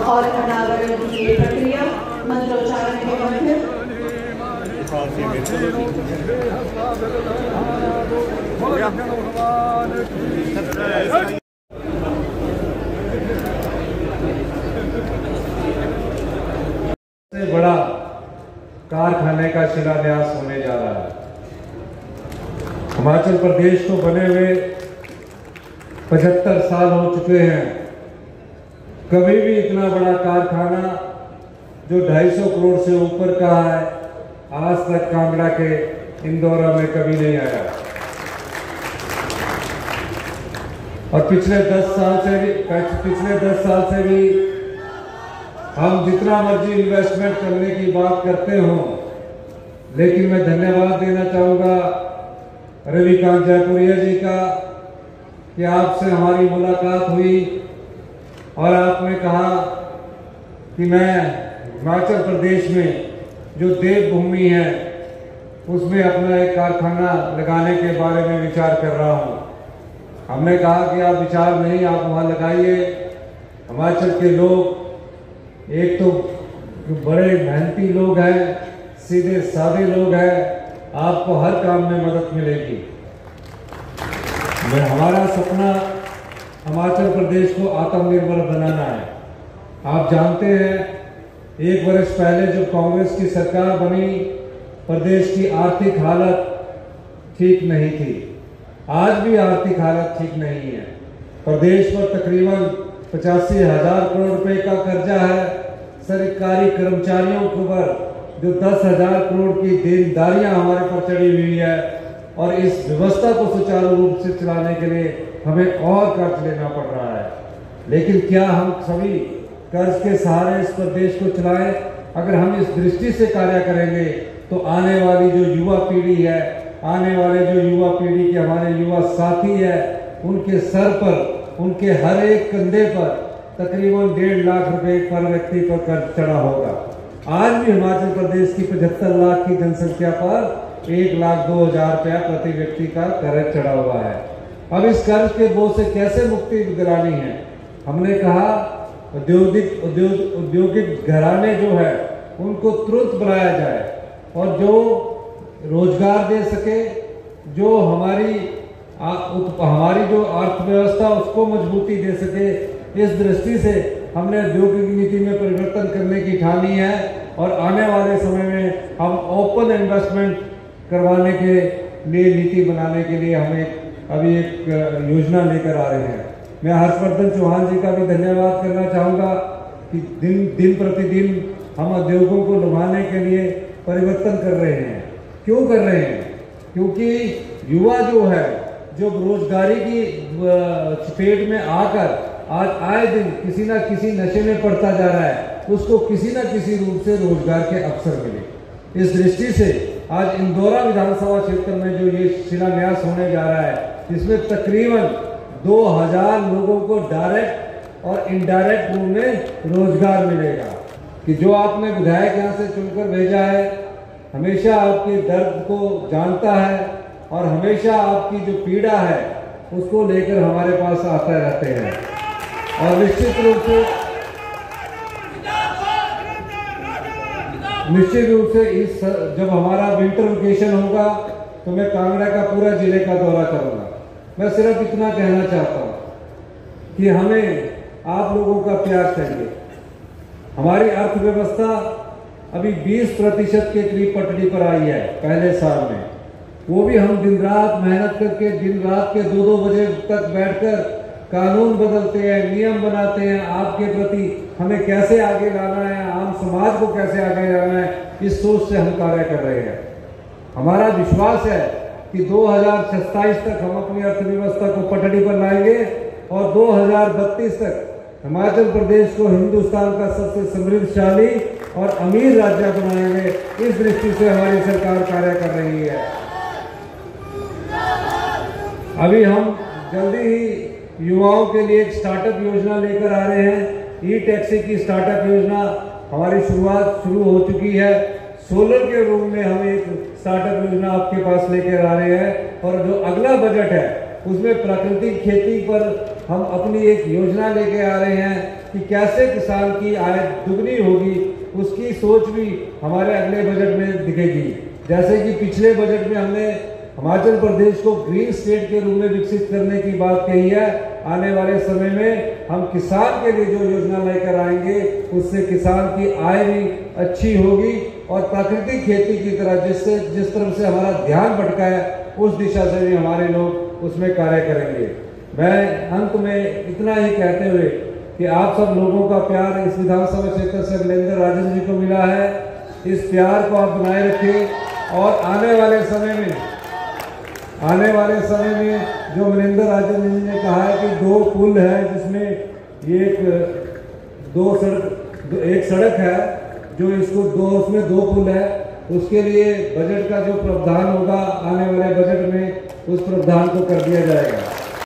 और अनावरण की प्रक्रिया मंत्रोच्चारण के मध्य सबसे बड़ा कारखाने का शिलान्यास होने जा रहा है। हिमाचल प्रदेश को बने हुए 75 साल हो चुके हैं। कभी भी इतना बड़ा कारखाना जो 250 करोड़ से ऊपर का है आज तक कांगड़ा के इंदौरा में कभी नहीं आया। और पिछले 10 साल से भी हम जितना मर्जी इन्वेस्टमेंट करने की बात करते हो, लेकिन मैं धन्यवाद देना चाहूंगा रविकांत जयपुरिया जी का कि आपसे हमारी मुलाकात हुई और आपने कहा कि मैं हिमाचल प्रदेश में जो देवभूमि है उसमें अपना एक कारखाना लगाने के बारे में विचार कर रहा हूं। हमने कहा कि आप विचार नहीं, आप वहां लगाइए। हिमाचल के लोग एक तो बड़े मेहनती लोग हैं, सीधे साधे लोग हैं, आपको हर काम में मदद मिलेगी। हमारा सपना हिमाचल प्रदेश को आत्मनिर्भर बनाना है। आप जानते हैं 1 वर्ष पहले जब कांग्रेस की सरकार बनी, प्रदेश की आर्थिक हालत ठीक नहीं थी। आज भी आर्थिक हालत ठीक नहीं है। प्रदेश पर तकरीबन 85,000 करोड़ रुपए का कर्जा है। सरकारी कर्मचारियों के ऊपर जो 10,000 करोड़ की देनदारियां हमारे पर चढ़ी हुई है, और इस व्यवस्था को सुचारू रूप से चलाने के लिए हमें और कर्ज लेना पड़ रहा है। लेकिन क्या हम सभी कर्ज के सहारे इस प्रदेश को चलाएं? अगर हम इस दृष्टि से कार्य करेंगे तो आने वाली जो युवा पीढ़ी है, आने वाले जो युवा पीढ़ी के हमारे युवा साथी है, उनके सर पर, उनके हर एक कंधे पर तकरीबन 1.5 लाख रुपए पर व्यक्ति पर कर्ज चढ़ा होगा। आज भी हिमाचल प्रदेश की 75 लाख की जनसंख्या पर 1,02,000 रुपया प्रति व्यक्ति का कर्ज चढ़ा हुआ है। अब इस कर्ज के बोझ से कैसे मुक्ति दिलानी है? हमने कहा औद्योगिक घराने जो है उनको तुरंत बनाया जाए और जो रोजगार दे सके, जो हमारी जो अर्थव्यवस्था उसको मजबूती दे सके, इस दृष्टि से हमने औद्योगिक नीति में परिवर्तन करने की ठानी है। और आने वाले समय में हम ओपन इन्वेस्टमेंट करवाने के लिए नीति बनाने के लिए हमें अभी एक योजना लेकर आ रहे हैं। मैं हर्षवर्धन चौहान जी का भी धन्यवाद करना चाहूँगा कि दिन प्रतिदिन हम उद्योगों को लुभाने के लिए परिवर्तन कर रहे हैं। क्यों कर रहे हैं? क्योंकि युवा जो है, जो रोजगारी की चपेट में आकर आज आए दिन किसी ना किसी नशे में पड़ता जा रहा है, उसको किसी ना किसी रूप से रोजगार के अवसर मिले। इस दृष्टि से आज इंदौरा विधानसभा क्षेत्र में जो ये शिलान्यास होने जा रहा है, जिसमें तकरीबन 2,000 लोगों को डायरेक्ट और इनडायरेक्ट रूप में रोजगार मिलेगा। कि जो आपने विधायक यहाँ से चुनकर भेजा है, हमेशा आपके दर्द को जानता है और हमेशा आपकी जो पीड़ा है उसको लेकर हमारे पास आते रहते हैं। और निश्चित रूप से इस जब हमारा विंटर वेकेशन होगा तो मैं कांगड़ा का पूरा जिले का दौरा करूंगा। मैं सिर्फ इतना कहना चाहता हूं कि हमें आप लोगों का प्यार चाहिए। हमारी अर्थव्यवस्था अभी 20% के करीब पटड़ी पर आई है पहले साल में। वो भी हम दिन रात मेहनत करके, दिन रात के 2-2 बजे तक बैठकर कानून बदलते हैं, नियम बनाते हैं। आपके प्रति हमें कैसे आगे लाना है, आम समाज को कैसे आगे लाना है, इस सोच से हम कार्य कर रहे हैं। हमारा विश्वास है कि 2027 तक हम अपनी अर्थव्यवस्था को पटड़ी पर लाएंगे और 2032 तक हिमाचल प्रदेश को हिंदुस्तान का सबसे समृद्धशाली और अमीर राज्य बनाएंगे। इस दृष्टि से हमारी सरकार कार्य कर रही है। अभी हम जल्दी ही युवाओं के लिए एक स्टार्टअप योजना लेकर आ रहे हैं ई टैक्सी की स्टार्टअप योजना हमारी शुरुआत शुरू हो चुकी है। सोलर के रूप में हम एक स्टार्टअप योजना आपके पास लेकर आ रहे हैं और जो अगला बजट है उसमें प्राकृतिक खेती पर हम अपनी एक योजना लेके आ रहे हैं कि कैसे किसान की आय दुगनी होगी, उसकी सोच भी हमारे अगले बजट में दिखेगी। जैसे कि पिछले बजट में हमने हिमाचल प्रदेश को ग्रीन स्टेट के रूप में विकसित करने की बात कही है। आने वाले समय में हम किसान के लिए जो योजना लेकर आएंगे उससे किसान की आय भी अच्छी होगी और प्राकृतिक खेती की तरह जिस तरफ से हमारा ध्यान भटका है उस दिशा से भी हमारे लोग उसमें कार्य करेंगे। मैं अंत में इतना ही कहते हुए कि आप सब लोगों का प्यार इस विधानसभा क्षेत्र से मनिंदर राजन जी को मिला है, इस प्यार को आप बनाए रखें और आने वाले समय में जो मनिंदर राजन जी ने कहा है कि 2 पुल है जिसमें एक सड़क है जो उसमें 2 पुल है, उसके लिए बजट का जो प्रावधान होगा आने वाले बजट में उस प्रावधान को कर दिया जाएगा।